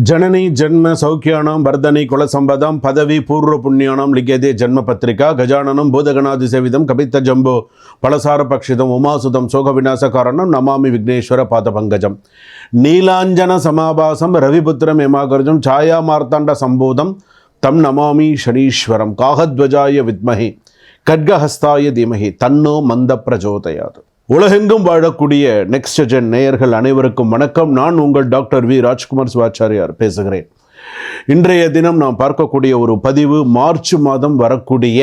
जननी जन्म सौख्यानां वर्धनी कुलसंपदां पदवी पूर्व पुण्यानां लिख्यते जन्म पत्रिका गजाननं भूतगणादिसेवितं कपित्थजम्बो फलसारपक्षितम् उमासुतं शोकविनाशकारणं नमामि विघ्नेश्वर पादपङ्कजं नीलाञ्जन समाभासं रविपुत्रं यमागर्जं छायामार्ताण्ड सम्भूतं तं नमामि शनीश्वरं काहध्वजाय विद्महे खड्गहस्ताय धीमहि तन्नो मन्द प्रचोदयात्. உலகெங்கும் வாழக்கூடிய நெக்ஸ்ட் ஜென் நேயர்கள் அனைவருக்கும் வணக்கம். நான் உங்கள் டாக்டர் வி ராஜ்குமார் சிவாச்சாரியார் பேசுகிறேன். இன்றைய தினம் நாம் பார்க்கக்கூடிய ஒரு பதிவு மார்ச் மாதம் வரக்கூடிய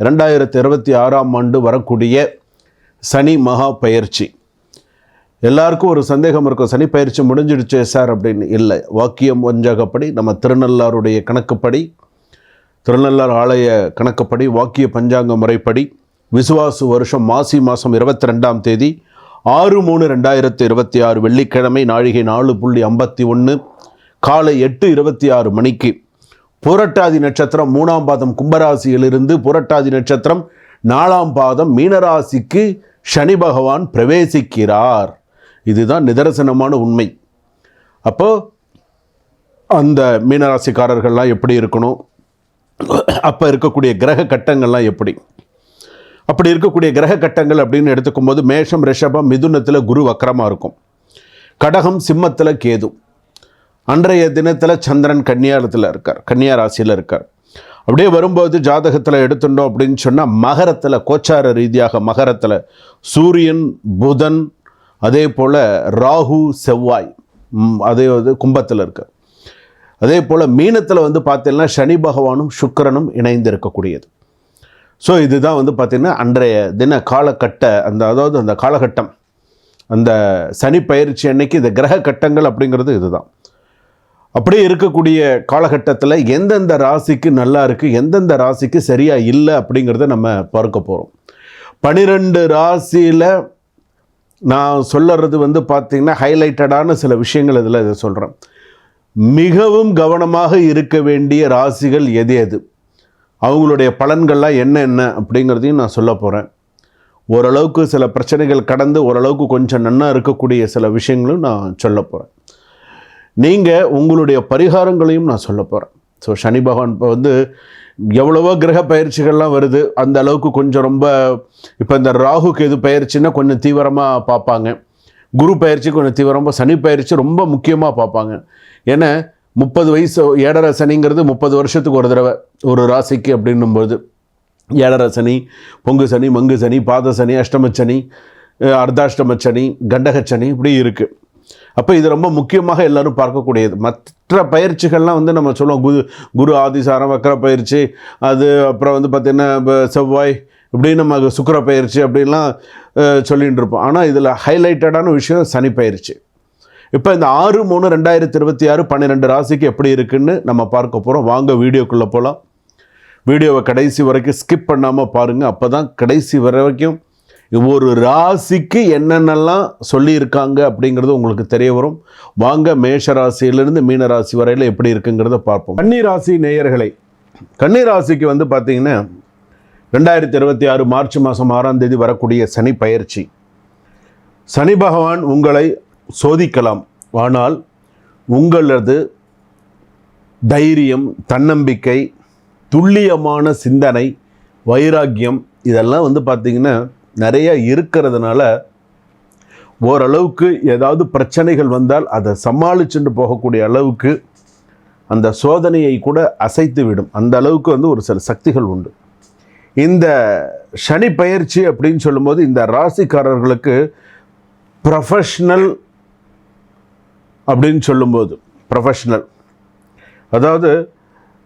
2026 வரக்கூடிய சனி மகா பயிற்சி. எல்லாருக்கும் ஒரு சந்தேகம் இருக்கும், சனி பயிற்சி முடிஞ்சிடுச்சு சார் அப்படின்னு. இல்லை, வாக்கியம் வஞ்சகப்படி நம்ம திருநள்ளாருடைய கணக்குப்படி, திருநள்ளார் ஆலய கணக்குப்படி, வாக்கிய பஞ்சாங்க முறைப்படி விசுவாசு வருஷம் மாசி மாதம் 22ஆம் தேதி 6/3/2026 வெள்ளிக்கிழமை நாழிகை 4:51 காலை 8:26 மணிக்கு புரட்டாதி நட்சத்திரம் 3ஆம் பாதம் கும்பராசியிலிருந்து புரட்டாதி நட்சத்திரம் 4ஆம் பாதம் மீனராசிக்கு சனி பகவான் பிரவேசிக்கிறார். இதுதான் நிதர்சனமான உண்மை. அப்போ அந்த மீனராசிக்காரர்கள்லாம் எப்படி இருக்கணும், அப்போ இருக்கக்கூடிய கிரக கட்டங்கள்லாம் எப்படி, அப்படி இருக்கக்கூடிய கிரக கட்டங்கள் அப்படின்னு எடுத்துக்கும் போது மேஷம் ரிஷபம் மிதுனத்தில் குரு வக்கரமாக இருக்கும், கடகம் சிம்மத்தில் கேது, அன்றைய தினத்தில் சந்திரன் கன்னியாரத்தில் இருக்கார், கன்னியா ராசியில் இருக்கார். அப்படியே வரும்போது ஜாதகத்தில் எடுத்துட்டோம் அப்படின்னு சொன்னால் மகரத்தில் கோச்சார ரீதியாக மகரத்தில் சூரியன் புதன் அதே போல் ராகு செவ்வாய் அதே கும்பத்தில் இருக்கார். அதே போல் மீனத்தில் பார்த்தீங்கன்னா சனி பகவானும் சுக்கிரனும் இணைந்து இருக்கக்கூடியது. ஸோ இதுதான் பார்த்திங்கன்னா அன்றைய தின காலகட்ட அந்த காலகட்டம், அந்த சனி பயிற்சி அன்னைக்கு இந்த கிரக கட்டங்கள் அப்படிங்கிறது இதுதான். அப்படியே இருக்கக்கூடிய காலகட்டத்தில் எந்தெந்த ராசிக்கு நல்லா இருக்குது, எந்தெந்த ராசிக்கு சரியாக இல்லை அப்படிங்கிறத நம்ம பார்க்க போகிறோம். 12 ராசியில் நான் சொல்லுறது பார்த்திங்கன்னா ஹைலைட்டடான சில விஷயங்கள் இதில் இதை சொல்கிறேன். மிகவும் கவனமாக இருக்க வேண்டிய ராசிகள் எது எது, அவங்களுடைய பலன்கள்லாம் என்ன அப்படிங்கிறதையும் நான் சொல்ல போகிறேன். ஓரளவுக்கு சில பிரச்சனைகள் கடந்து ஓரளவுக்கு கொஞ்சம் நன்னா இருக்கக்கூடிய சில விஷயங்களும் நான் சொல்ல போகிறேன். நீங்கள் உங்களுடைய பரிகாரங்களையும் நான் சொல்ல போகிறேன். ஸோ சனி பகவான் இப்போ எவ்வளவோ கிரக பயிற்சிகள்லாம் வருது, அந்த அளவுக்கு கொஞ்சம் ரொம்ப இப்போ இந்த ராகு கேது பயிற்சின்னா கொஞ்சம் தீவிரமாக பார்ப்பாங்க, குரு பயிற்சி கொஞ்சம் தீவிரமாக, சனி பயிற்சி ரொம்ப முக்கியமாக பார்ப்பாங்க. ஏன்னா 30 வயசு ஏழரை சனிங்கிறது 30 வருஷத்துக்கு ஒரு தடவை ஒரு ராசிக்கு அப்படின்னும்போது ஏழரை சனி, பொங்கு சனி, மங்கு சனி, பாத சனி, அஷ்டம சனி, அர்த்தாஷ்டம சனி, கண்டக சனி இப்படி இருக்குது. அப்போ இது ரொம்ப முக்கியமாக எல்லோரும் பார்க்கக்கூடியது. மற்ற பயிற்சிகள்லாம் நம்ம சொல்லுவோம், குரு ஆதிசாரம் வக்கர பயிற்சி, அது அப்புறம் பார்த்திங்கன்னா செவ்வாய் இப்படின்னு நம்ம சுக்கிர பயிற்சி அப்படின்லாம் சொல்லிகிட்டு இருப்போம். ஆனால் இதில் ஹைலைட்டடான விஷயம் சனி பயிற்சி. இப்போ இந்த 6/3/2026 12 ராசிக்கு எப்படி இருக்குன்னு நம்ம பார்க்க போகிறோம். வாங்க வீடியோக்குள்ளே போகலாம். வீடியோவை கடைசி வரைக்கும் ஸ்கிப் பண்ணாமல் பாருங்கள். அப்போ தான் கடைசி வரைக்கும் ஒரு ராசிக்கு என்னென்னலாம் சொல்லியிருக்காங்க அப்படிங்கிறது உங்களுக்கு தெரிய வரும். வாங்க மேஷ ராசியிலிருந்து மீன ராசி வரையில் எப்படி இருக்குங்கிறத பார்ப்போம். கன்னிராசி நேயர்களை, கன்னிராசிக்கு பார்த்தீங்கன்னா 2026 மார்ச் மாதம் 6ஆம் தேதி வரக்கூடிய சனி பயிற்சி. சனி பகவான் உங்களை சோதிக்கலாம், ஆனால் உங்களது தைரியம், தன்னம்பிக்கை, துல்லியமான சிந்தனை, வைராக்கியம் இதெல்லாம் பார்த்திங்கன்னா நிறைய இருக்கிறதுனால ஓரளவுக்கு ஏதாவது பிரச்சனைகள் வந்தால் அதை சமாளிச்சுட்டு போகக்கூடிய அளவுக்கு அந்த சோதனையை கூட அசைத்து விடும். அந்த அளவுக்கு ஒரு சில சக்திகள் உண்டு. இந்த சனி பயிற்சி அப்படின்னு சொல்லும்போது இந்த ராசிக்காரர்களுக்கு ப்ரொஃபஷ்னல் அப்படின்னு சொல்லும்போது, ப்ரொஃபஷ்னல் அதாவது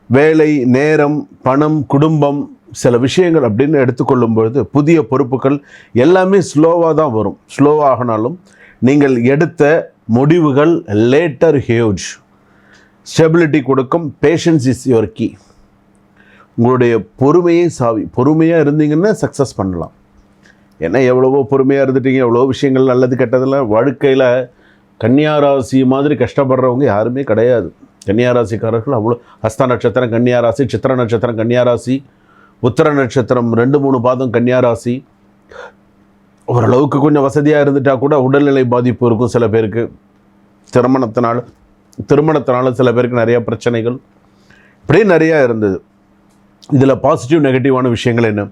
வேலை, நேரம், பணம், குடும்பம், சில விஷயங்கள் அப்படின்னு எடுத்துக்கொள்ளும்பொழுது புதிய பொறுப்புகள் எல்லாமே ஸ்லோவாக தான் வரும். ஸ்லோவாகினாலும் நீங்கள் எடுத்த முடிவுகள் லேட்டர் ஹியூஜ் ஸ்டெபிலிட்டி கொடுக்கும். Patience is your key. உங்களுடைய பொறுமையை சாவி. பொறுமையாக இருந்தீங்கன்னா சக்ஸஸ் பண்ணலாம். ஏன்னா எவ்வளவோ பொறுமையாக இருந்துட்டீங்க, எவ்வளோ விஷயங்கள் நல்லது கெட்டதெல்லாம் வாழ்க்கையில் கன்னியாராசி மாதிரி கஷ்டப்படுறவங்க யாருமே கிடையாது. கன்னியாராசிக்காரர்கள் அவ்வளோ. ஹஸ்த நட்சத்திரம் கன்னியாராசி, சித்திர நட்சத்திரம் கன்னியாராசி, உத்திர நட்சத்திரம் 2-3 பாதம் கன்னியாராசி. ஓரளவுக்கு கொஞ்சம் வசதியாக இருந்துட்டால் கூட உடல்நிலை பாதிப்பு இருக்கும் சில பேருக்கு. திருமணத்தினால் திருமணத்தினால சில பேருக்கு நிறையா பிரச்சனைகள், இப்படியே நிறையா இருந்தது. இதில் பாசிட்டிவ் நெகட்டிவான விஷயங்கள் என்ன?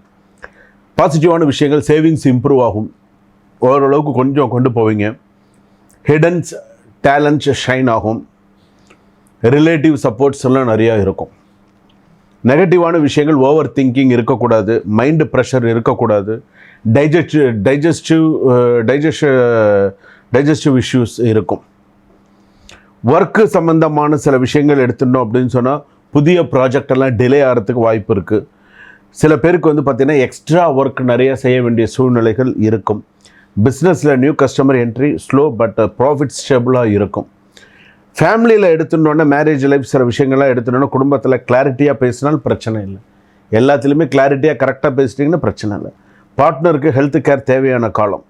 பாசிட்டிவான விஷயங்கள், சேவிங்ஸ் இம்ப்ரூவ் ஆகும், ஓரளவுக்கு கொஞ்சம் கொண்டு போவீங்க. ஹிடன்ஸ் டேலண்ட்ஸ் ஷைன் ஆகும். ரிலேட்டிவ் சப்போர்ட்ஸ் எல்லாம் நிறையா இருக்கும். நெகட்டிவான விஷயங்கள், ஓவர் திங்கிங் இருக்கக்கூடாது, மைண்டு ப்ரெஷர் இருக்கக்கூடாது, டைஜஸ்டிவ் இஷ்யூஸ் இருக்கும். ஒர்க்கு சம்மந்தமான சில விஷயங்கள் எடுத்துட்டோம் அப்படின்னு சொன்னால் புதிய ப்ராஜெக்ட் எல்லாம் டிலே ஆகிறதுக்கு வாய்ப்பு இருக்குது. சில பேருக்கு வந்து பார்த்திங்கன்னா எக்ஸ்ட்ரா ஒர்க் நிறைய செய்ய வேண்டிய சூழ்நிலைகள் இருக்கும். பிஸ்னஸில் new customer entry slow but profit ஸ்டேபிளாக இருக்கும். ஃபேமிலியில் எடுத்துட்டோன்னா மேரேஜ் லைஃப் சில விஷயங்கள்லாம் எடுத்துட்டோன்னா குடும்பத்தில் கிளாரிட்டியாக பேசினால் பிரச்சனை இல்லை. எல்லாத்துலேயுமே கிளாரிட்டியாக கரெக்டாக பேசிட்டிங்கன்னா பிரச்சனை இல்லை. பார்ட்னருக்கு ஹெல்த் கேர் தேவையான காலம்.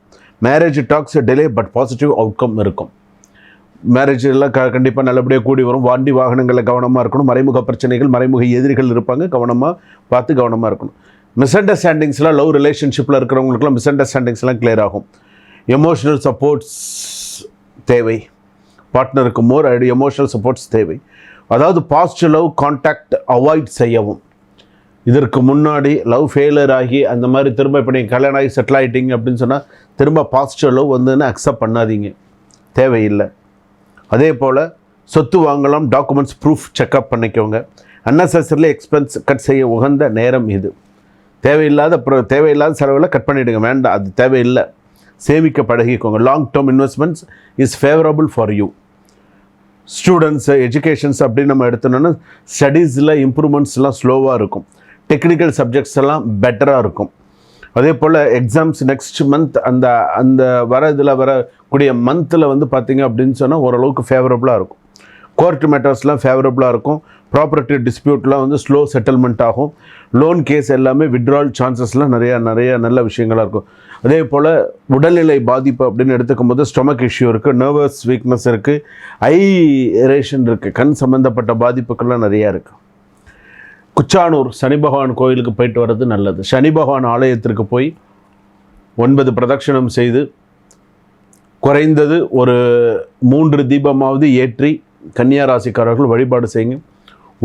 Marriage talks delay but positive outcome இருக்கும். மேரேஜ் எல்லாம் கண்டிப்பாக நல்லபடியாக கூடி வரும். வண்டி வாகனங்களில் கவனமாக இருக்கணும். மறைமுக பிரச்சனைகள், மறைமுக எதிரிகள் இருப்பாங்க, கவனமாக பார்த்து கவனமாக இருக்கணும். மிஸ் அண்டர்ஸ்டாண்டிங்ஸ்லாம், லவ் ரிலேஷன்ஷிப்பில் இருக்கிறவங்களுக்குலாம் மிஸ் அண்டர்ஸ்டாண்டிங்ஸ்லாம் கிளியர் ஆகும். எமோஷனல் சப்போர்ட்ஸ் தேவை. பார்ட்னருக்கு மோர் எமோஷனல் சப்போர்ட்ஸ் தேவை. அதாவது பாஸ்ட் லவ் கான்டாக்ட் அவாய்ட் செய்யவும். இதற்கு முன்னாடி லவ் ஃபெயிலியர் ஆகி அந்த மாதிரி திரும்ப இப்போ நீங்கள் கல்யாணம் ஆகி செட்டில் ஆகிட்டீங்க அப்படின்னு சொன்னால் திரும்ப பாஸ்ட் லவ் வந்துன்னு அக்செப்ட் பண்ணாதீங்க, தேவையில்லை. அதே போல் சொத்து வாங்கலாம், டாக்குமெண்ட்ஸ் ப்ரூஃப் செக்அப் பண்ணிக்கோங்க. அன்னெசரிலி எக்ஸ்பென்ஸ் கட் செய்ய உகந்த நேரம் இது. தேவையில்லாத செலவில் கட் பண்ணிவிடுங்க, வேண்டாம், அது தேவையில்லை. சேமிக்க பழகிக்கோங்க. Long term investments is favourable for you. Students, educations அப்படின்னு நம்ம எடுத்தோன்னா ஸ்டடீஸில் இம்ப்ரூவ்மெண்ட்ஸ்லாம் ஸ்லோவாக இருக்கும். டெக்னிக்கல் சப்ஜெக்ட்ஸ் எல்லாம் பெட்டராக இருக்கும். அதே போல் எக்ஸாம்ஸ் நெக்ஸ்ட் மந்த் அந்த இதில் வரக்கூடிய மந்தில் வந்து பார்த்திங்க அப்படின்னு சொன்னால் ஓரளவுக்கு ஃபேவரபுளாக இருக்கும். கோர்ட் மேட்டர்ஸ்லாம் ஃபேவரபுளாக இருக்கும். ப்ராப்பர்ட்டி டிஸ்பியூட்லாம் வந்து ஸ்லோ செட்டில்மெண்ட் ஆகும். லோன் கேஸ் எல்லாமே விட்ரால் சான்சஸ்லாம் நிறைய நல்ல விஷயங்களாக இருக்கும். அதே போல் உடல்நிலை பாதிப்பு அப்படின்னு எடுத்துக்கும் போது ஸ்டொமக் இஷ்யூ இருக்குது, நர்வஸ் வீக்னஸ் இருக்குது, ஐ ரேஷன் இருக்குது, கண் சம்மந்தப்பட்ட பாதிப்புக்கள்லாம் நிறையா இருக்குது. குச்சானூர் சனி பகவான் கோயிலுக்கு போயிட்டு வர்றது நல்லது. சனி பகவான் ஆலயத்திற்கு போய் 9 பிரதட்சணம் செய்து குறைந்தது ஒரு 3 தீபமாவது ஏற்றி கன்னியா ராசிக்காரர்கள் வழிபாடு செய்யுங்க.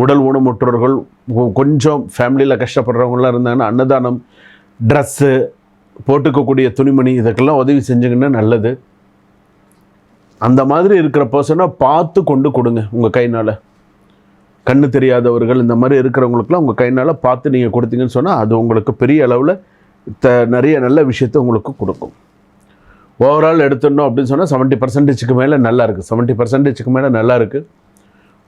உடல் ஊனமுற்றோர்கள், கொஞ்சம் ஃபேமிலியில் கஷ்டப்படுறவங்களாம் இருந்தாங்கன்னா அன்னதானம், ட்ரெஸ்ஸு, போட்டுக்கக்கூடிய துணிமணி இதுக்கெல்லாம் உதவி செஞ்சுங்கன்னா நல்லது. அந்த மாதிரி இருக்கிற பர்சனாக பார்த்து கொண்டு கொடுங்க. உங்கள் கைனால் கண்ணு தெரியாதவர்கள் இந்த மாதிரி இருக்கிறவங்களுக்குலாம் உங்கள் கைனால் பார்த்து நீங்கள் கொடுத்தீங்கன்னு சொன்னால் அது உங்களுக்கு பெரிய அளவில் நிறைய நல்ல விஷயத்தை உங்களுக்கு கொடுக்கும். ஓவரால் எடுத்துடணும் அப்படின்னு சொன்னால் 70% மேலே நல்லா இருக்குது. 70% மேலே நல்லா இருக்குது.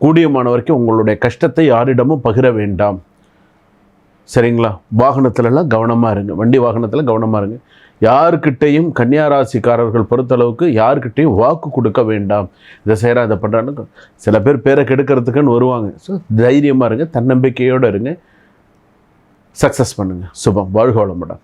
கூடியமான வரைக்கும் உங்களுடைய கஷ்டத்தை யாரிடமும் பகிர வேண்டாம், சரிங்களா? வாகனத்துலலாம் கவனமாக இருங்க. வண்டி வாகனத்தில் கவனமாக இருங்க. யாருக்கிட்டையும் கன்னியாராசிக்காரர்கள் பொறுத்தளவுக்கு யாருக்கிட்டையும் வாக்கு கொடுக்க வேண்டாம். இதை செய்கிறா இதை பண்ணுறான்னு சில பேர் பேரை கெடுக்கிறதுக்குன்னு வருவாங்க. ஸோ தைரியமாக இருங்க, தன்னம்பிக்கையோடு இருங்க, சக்ஸஸ் பண்ணுங்கள். சுபம். வாழ்க வளமுடன்.